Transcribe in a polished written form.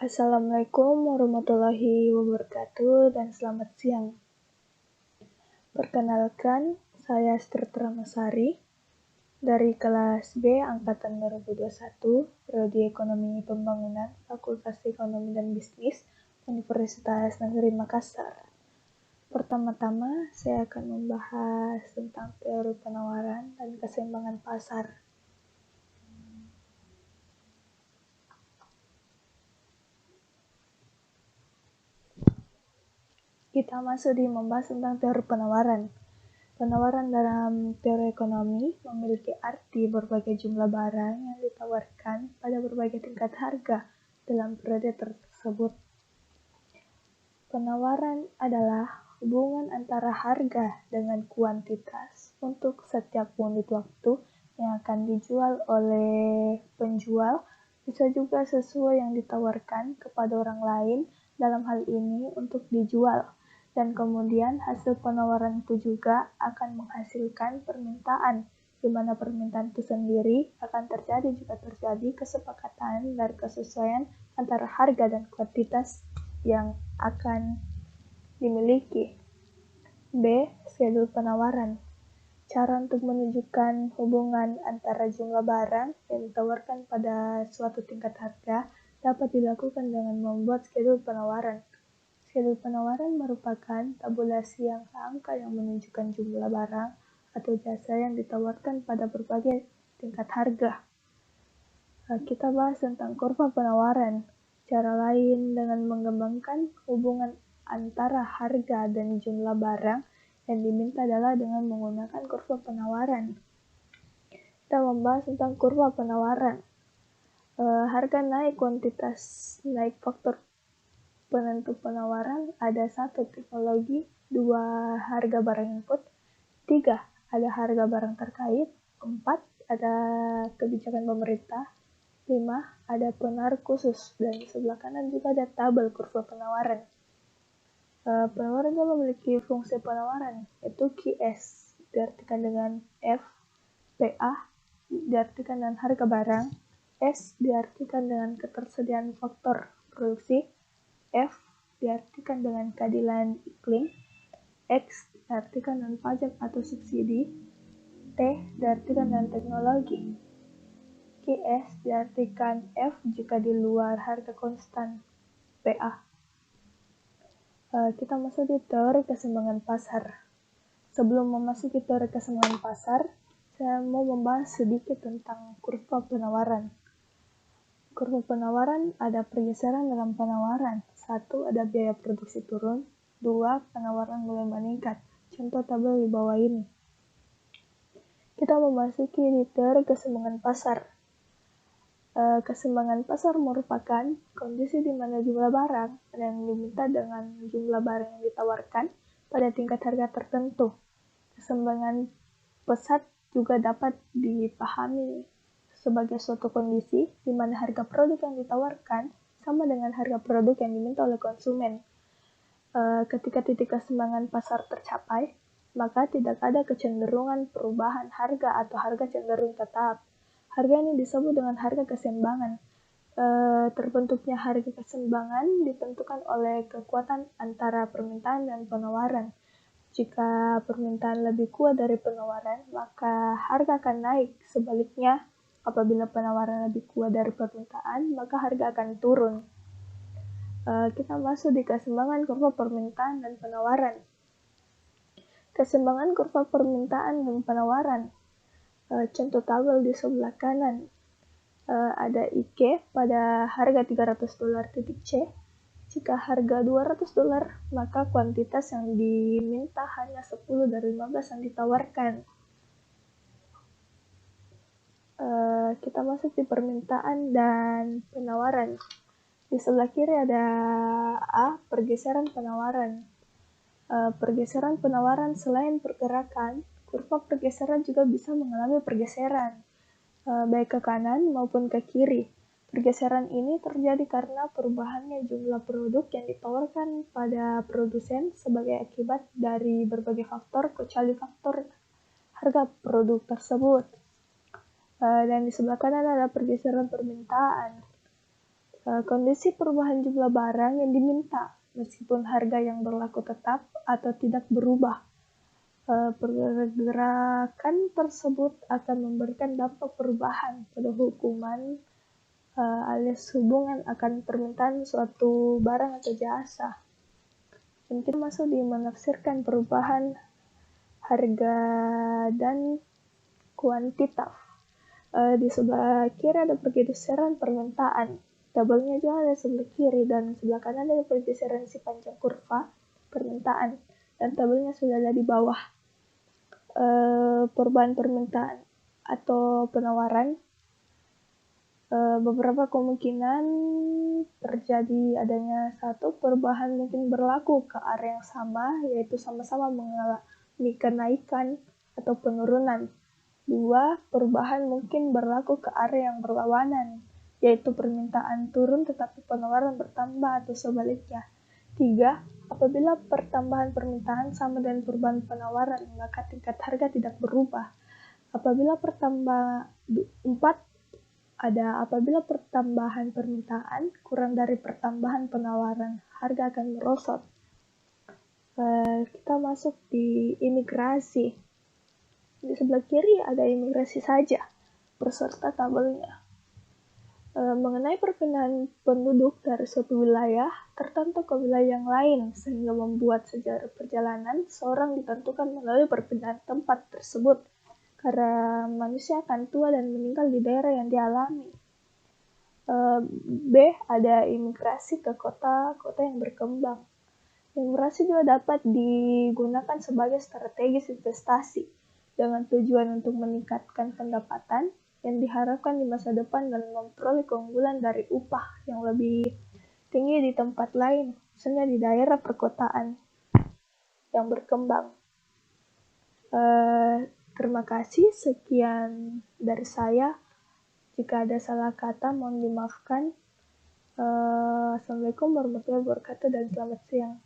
Assalamualaikum warahmatullahi wabarakatuh dan selamat siang. Perkenalkan, saya Stertra Masari dari kelas B Angkatan 2021, Prodi Ekonomi Pembangunan, Fakultas Ekonomi dan Bisnis, Universitas Negeri Makassar. Pertama-tama, saya akan membahas tentang teori penawaran dan keseimbangan pasar. Kita masuk di membahas tentang teori penawaran. Penawaran dalam teori ekonomi memiliki arti berbagai jumlah barang yang ditawarkan pada berbagai tingkat harga dalam periode tersebut. Penawaran adalah hubungan antara harga dengan kuantitas untuk setiap unit waktu yang akan dijual oleh penjual, bisa juga sesuai yang ditawarkan kepada orang lain, dalam hal ini untuk dijual. Dan kemudian hasil penawaran itu juga akan menghasilkan permintaan, di mana permintaan itu sendiri akan terjadi jika terjadi kesepakatan dan kesesuaian antara harga dan kuantitas yang akan dimiliki. B. Schedule penawaran. Cara untuk menunjukkan hubungan antara jumlah barang yang ditawarkan pada suatu tingkat harga dapat dilakukan dengan membuat schedule penawaran. Schedule penawaran merupakan tabulasi angka-angka yang menunjukkan jumlah barang atau jasa yang ditawarkan pada berbagai tingkat harga. Kita bahas tentang kurva penawaran. Cara lain dengan mengembangkan hubungan antara harga dan jumlah barang yang diminta adalah dengan menggunakan kurva penawaran. Kita membahas tentang kurva penawaran. Harga naik, kuantitas naik, faktor penentu penawaran, ada 1. Teknologi, 2. Harga barang input, 3. Ada harga barang terkait, 4. Ada kebijakan pemerintah, 5. Ada penaruh khusus, dan di sebelah kanan juga ada tabel kurva penawaran. Penawaran juga memiliki fungsi penawaran, yaitu QS, diartikan dengan F, PA, diartikan dengan harga barang, S, diartikan dengan ketersediaan faktor produksi, F diartikan dengan keadilan iklim, X diartikan dengan pajak atau subsidi, T diartikan dengan teknologi, QS diartikan F jika di luar harga konstan PA. Kita masuk di teori keseimbangan pasar. Sebelum memasuki teori keseimbangan pasar, saya mau membahas sedikit tentang kurva penawaran. Kurva penawaran ada pergeseran dalam penawaran. 1. Ada biaya produksi turun. 2. Penawaran mulai meningkat. Contoh tabel di bawah ini. Kita memasuki di teori keseimbangan pasar. Keseimbangan pasar merupakan kondisi di mana jumlah barang yang diminta dengan jumlah barang yang ditawarkan pada tingkat harga tertentu. Keseimbangan pasar juga dapat dipahami sebagai suatu kondisi di mana harga produk yang ditawarkan sama dengan harga produk yang diminta oleh konsumen. Ketika titik keseimbangan pasar tercapai, maka tidak ada kecenderungan perubahan harga atau harga cenderung tetap. Harga ini disebut dengan harga keseimbangan. Terbentuknya harga keseimbangan ditentukan oleh kekuatan antara permintaan dan penawaran. Jika permintaan lebih kuat dari penawaran, maka harga akan naik. Sebaliknya, apabila penawaran lebih kuat dari permintaan, maka harga akan turun. Kita masuk di keseimbangan kurva permintaan dan penawaran. Keseimbangan kurva permintaan dan penawaran. Contoh tabel di sebelah kanan. Ada IK pada harga $300 titik C. Jika harga $200, maka kuantitas yang diminta hanya 10 dari 15 yang ditawarkan. Kita masuk di permintaan dan penawaran. Di sebelah kiri ada A, pergeseran penawaran. Pergeseran penawaran selain pergerakan, kurva pergeseran juga bisa mengalami pergeseran, baik ke kanan maupun ke kiri. Pergeseran ini terjadi karena perubahannya jumlah produk yang ditawarkan pada produsen sebagai akibat dari berbagai faktor, kecuali faktor harga produk tersebut. Dan di sebelah kanan ada pergeseran permintaan. Kondisi perubahan jumlah barang yang diminta, meskipun harga yang berlaku tetap atau tidak berubah. Pergerakan tersebut akan memberikan dampak perubahan pada hukuman alias hubungan akan permintaan suatu barang atau jasa. Dan kita masuk di menafsirkan perubahan harga dan kuantitas. Di sebelah kiri ada pergeseran permintaan. Tabelnya juga ada sebelah kiri dan sebelah kanan ada pergeseran si panjang kurva permintaan. Dan tabelnya sudah ada di bawah. Perubahan permintaan atau penawaran. Beberapa kemungkinan terjadi adanya satu perubahan mungkin berlaku ke area yang sama, yaitu sama-sama mengalami kenaikan atau penurunan. 2. Perubahan mungkin berlaku ke area yang berlawanan, yaitu permintaan turun tetapi penawaran bertambah atau sebaliknya. 3. Apabila pertambahan permintaan sama dengan perubahan penawaran, maka tingkat harga tidak berubah. Apabila apabila pertambahan permintaan kurang dari pertambahan penawaran, harga akan merosot. Kita masuk di imigrasi. Di sebelah kiri ada imigrasi saja, beserta tabelnya. Mengenai perpindahan penduduk dari suatu wilayah tertentu ke wilayah yang lain, sehingga membuat sejarah perjalanan seorang ditentukan melalui perpindahan tempat tersebut, karena manusia akan tua dan meninggal di daerah yang dialami. B. Ada imigrasi ke kota-kota yang berkembang. Imigrasi juga dapat digunakan sebagai strategis investasi dengan tujuan untuk meningkatkan pendapatan yang diharapkan di masa depan dan memperoleh keunggulan dari upah yang lebih tinggi di tempat lain, misalnya di daerah perkotaan yang berkembang. Terima kasih, sekian dari saya. Jika ada salah kata, mohon dimaafkan. Assalamualaikum warahmatullahi wabarakatuh dan selamat siang.